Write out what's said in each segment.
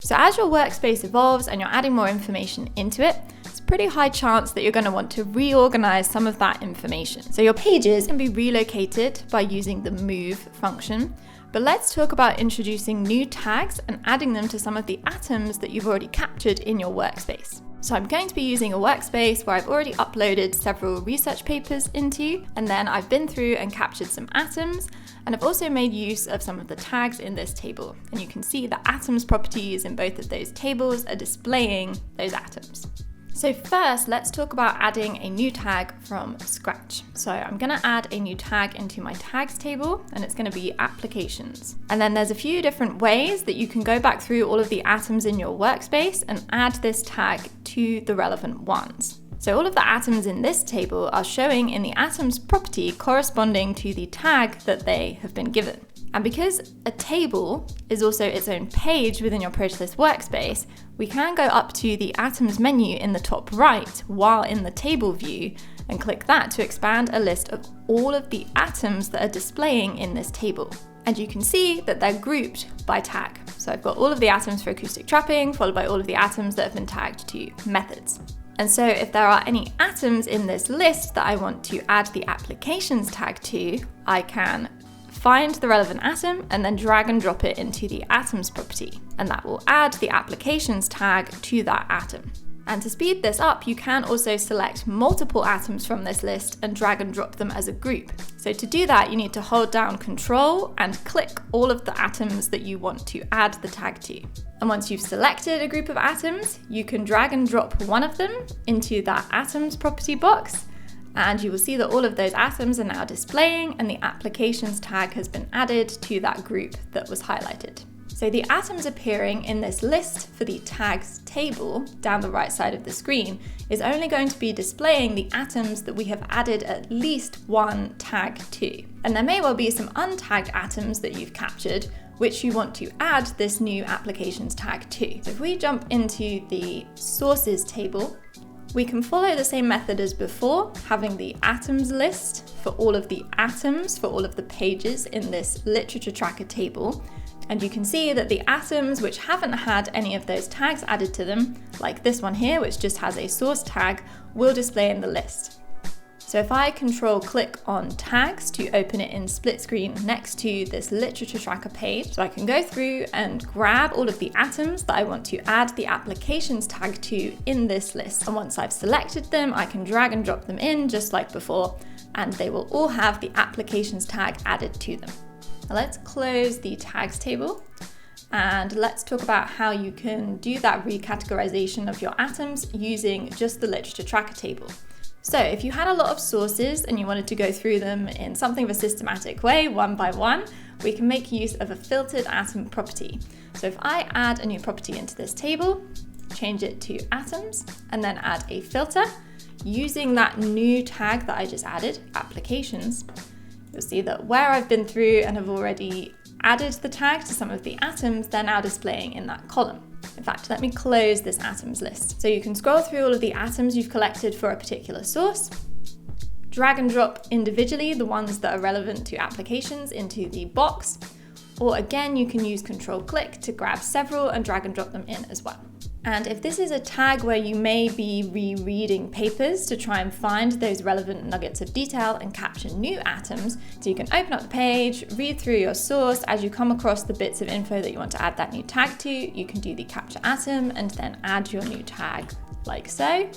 So as your workspace evolves and you're adding more information into it, it's a pretty high chance that you're going to want to reorganize some of that information. So your pages can be relocated by using the move function. But let's talk about introducing new tags and adding them to some of the atoms that you've already captured in your workspace. So I'm going to be using a workspace where I've already uploaded several research papers into, and then I've been through and captured some atoms, and I've also made use of some of the tags in this table. And you can see the atoms properties in both of those tables are displaying those atoms. So first, let's talk about adding a new tag from scratch. So I'm going to add a new tag into my tags table, and it's going to be applications. And then there's a few different ways that you can go back through all of the atoms in your workspace and add this tag to the relevant ones. So all of the atoms in this table are showing in the atoms property corresponding to the tag that they have been given. And because a table is also its own page within your Protolyst workspace, we can go up to the atoms menu in the top right while in the table view and click that to expand a list of all of the atoms that are displaying in this table. And you can see that they're grouped by tag. So I've got all of the atoms for acoustic trapping, followed by all of the atoms that have been tagged to methods. And so if there are any atoms in this list that I want to add the applications tag to, I can find the relevant atom and then drag and drop it into the atoms property. And that will add the applications tag to that atom. And to speed this up, you can also select multiple atoms from this list and drag and drop them as a group. So to do that, you need to hold down Control and click all of the atoms that you want to add the tag to. And once you've selected a group of atoms, you can drag and drop one of them into that atoms property box. And you will see that all of those atoms are now displaying and the applications tag has been added to that group that was highlighted. So the atoms appearing in this list for the tags table down the right side of the screen is only going to be displaying the atoms that we have added at least one tag to. And there may well be some untagged atoms that you've captured which you want to add this new applications tag to. So if we jump into the sources table, we can follow the same method as before, having the atoms list for all of the atoms for all of the pages in this literature tracker table. And you can see that the atoms which haven't had any of those tags added to them, like this one here, which just has a source tag, will display in the list. So if I control click on tags to open it in split screen next to this literature tracker page, so I can go through and grab all of the atoms that I want to add the applications tag to in this list. And once I've selected them, I can drag and drop them in just like before, and they will all have the applications tag added to them. Now let's close the tags table and let's talk about how you can do that recategorization of your atoms using just the literature tracker table. So if you had a lot of sources and you wanted to go through them in something of a systematic way, one by one, we can make use of a filtered atom property. So if I add a new property into this table, change it to atoms, and then add a filter, using that new tag that I just added, applications, you'll see that where I've been through and have already added the tag to some of the atoms, they're now displaying in that column. In fact, let me close this atoms list. So you can scroll through all of the atoms you've collected for a particular source, drag and drop individually the ones that are relevant to applications into the box, or again, you can use Control click to grab several and drag and drop them in as well. And if this is a tag where you may be rereading papers to try and find those relevant nuggets of detail and capture new atoms, so you can open up the page, read through your source. As you come across the bits of info that you want to add that new tag to, you can do the capture atom and then add your new tag like so.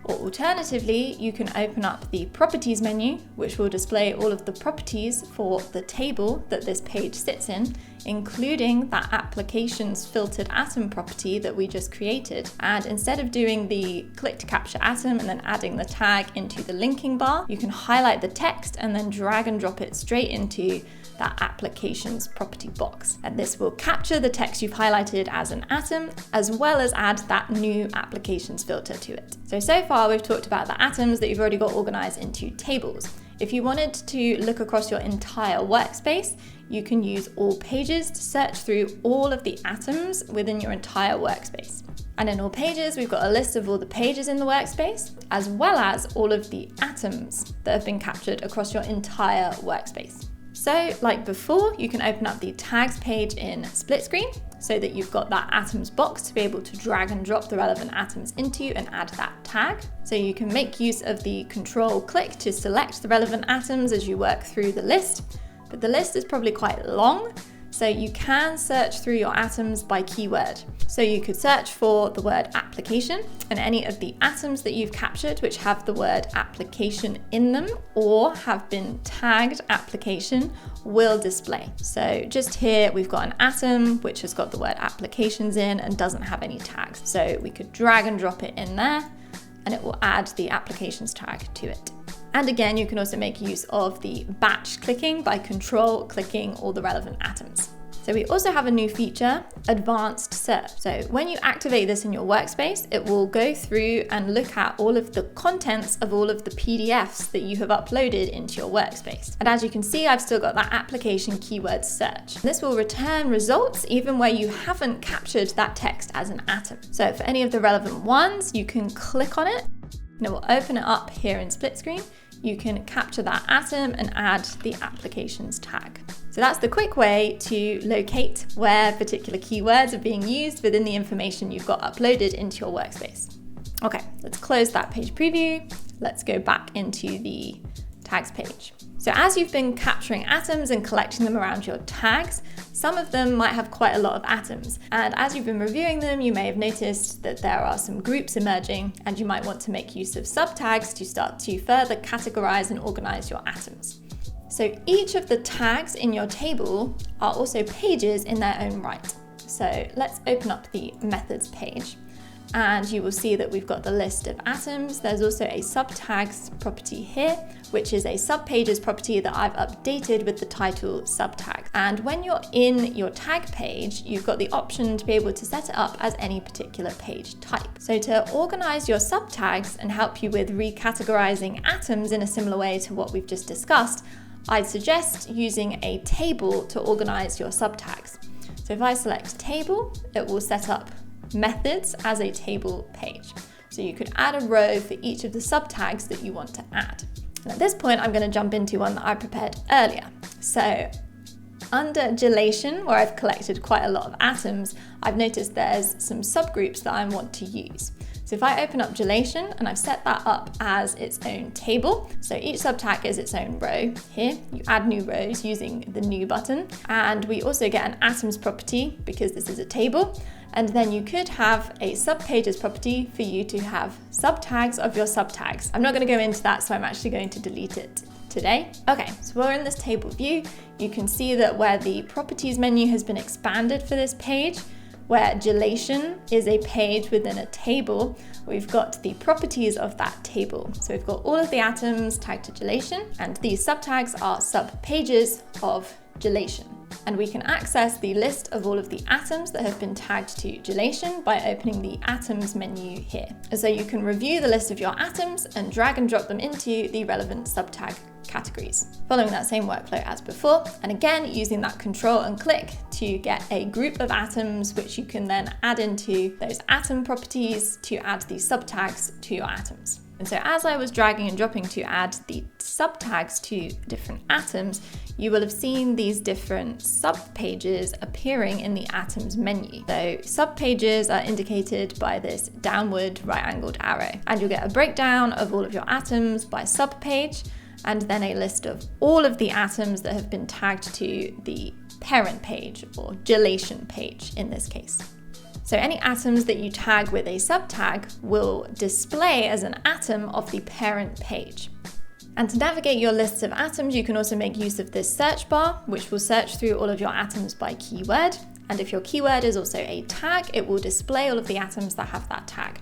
Or alternatively, you can open up the properties menu, which will display all of the properties for the table that this page sits in, including that applications filtered atom property that we just created. And instead of doing the click to capture atom and then adding the tag into the linking bar, you can highlight the text and then drag and drop it straight into that applications property box. And this will capture the text you've highlighted as an atom, as well as add that new applications filter to it. So far we've talked about the atoms that you've already got organized into tables. If you wanted to look across your entire workspace, you can use all pages to search through all of the atoms within your entire workspace. And in all pages, we've got a list of all the pages in the workspace, as well as all of the atoms that have been captured across your entire workspace. So like before, you can open up the tags page in split screen so that you've got that atoms box to be able to drag and drop the relevant atoms into and add that tag. So you can make use of the control click to select the relevant atoms as you work through the list, but the list is probably quite long. So you can search through your atoms by keyword. So you could search for the word application and any of the atoms that you've captured which have the word application in them or have been tagged application will display. So just here we've got an atom which has got the word applications in and doesn't have any tags. So we could drag and drop it in there and it will add the applications tag to it. And again, you can also make use of the batch clicking by control clicking all the relevant atoms. So we also have a new feature, advanced search. So when you activate this in your workspace, it will go through and look at all of the contents of all of the PDFs that you have uploaded into your workspace. And as you can see, I've still got that application keyword search. This will return results even where you haven't captured that text as an atom. So for any of the relevant ones, you can click on it and it will open it up here in split screen. You can capture that atom and add the applications tag. So that's the quick way to locate where particular keywords are being used within the information you've got uploaded into your workspace. Okay, let's close that page preview. Let's go back into the tags page. So as you've been capturing atoms and collecting them around your tags, some of them might have quite a lot of atoms. And as you've been reviewing them, you may have noticed that there are some groups emerging and you might want to make use of subtags to start to further categorize and organize your atoms. So each of the tags in your table are also pages in their own right. So let's open up the methods page. And you will see that we've got the list of atoms. There's also a subtags property here, which is a subpages property that I've updated with the title subtag. And when you're in your tag page, you've got the option to be able to set it up as any particular page type. So to organize your subtags and help you with recategorizing atoms in a similar way to what we've just discussed, I'd suggest using a table to organize your subtags. So if I select table, it will set up methods as a table page. So you could add a row for each of the subtags that you want to add. And at this point, I'm going to jump into one that I prepared earlier. So under gelation, where I've collected quite a lot of atoms, I've noticed there's some subgroups that I want to use. So if I open up gelation and I've set that up as its own table, so each subtag is its own row. Here, you add new rows using the new button. And we also get an atoms property because this is a table. And then you could have a subpages property for you to have subtags of your subtags. I'm not going to go into that, so I'm actually going to delete it today. Okay, so we're in this table view. You can see that where the properties menu has been expanded for this page, where gelation is a page within a table, we've got the properties of that table. So we've got all of the atoms tagged to gelation, and these subtags are subpages of gelation. And we can access the list of all of the atoms that have been tagged to gelation by opening the atoms menu here. And so you can review the list of your atoms and drag and drop them into the relevant subtag categories, following that same workflow as before. And again, using that control and click to get a group of atoms, which you can then add into those atom properties to add the subtags to your atoms. And so as I was dragging and dropping to add the subtags to different atoms, you will have seen these different subpages appearing in the atoms menu. So subpages are indicated by this downward right-angled arrow, and you'll get a breakdown of all of your atoms by subpage, and then a list of all of the atoms that have been tagged to the parent page, or gelation page in this case. So any atoms that you tag with a subtag will display as an atom of the parent page. And to navigate your lists of atoms, you can also make use of this search bar, which will search through all of your atoms by keyword. And if your keyword is also a tag, it will display all of the atoms that have that tag.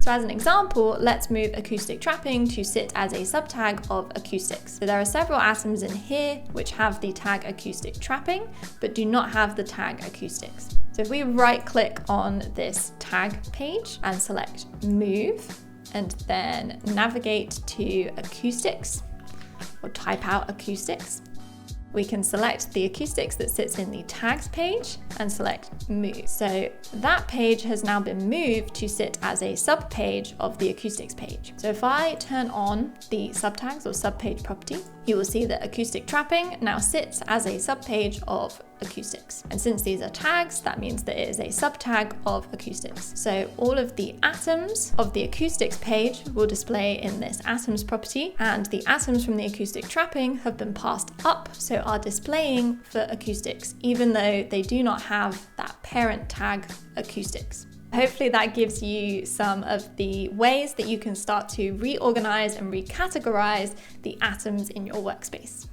So as an example, let's move acoustic trapping to sit as a subtag of acoustics. So there are several atoms in here which have the tag acoustic trapping, but do not have the tag acoustics. So if we right click on this tag page and select move, and then navigate to acoustics, or type out acoustics, we can select the acoustics that sits in the tags page and select move. So that page has now been moved to sit as a sub-page of the acoustics page. So if I turn on the subtags or subpage property, you will see that acoustic trapping now sits as a subpage of acoustics. And since these are tags, that means that it is a subtag of acoustics. So all of the atoms of the acoustics page will display in this atoms property, and the atoms from the acoustic trapping have been passed up, so are displaying for acoustics, even though they do not have that parent tag acoustics. Hopefully that gives you some of the ways that you can start to reorganize and recategorize the atoms in your workspace.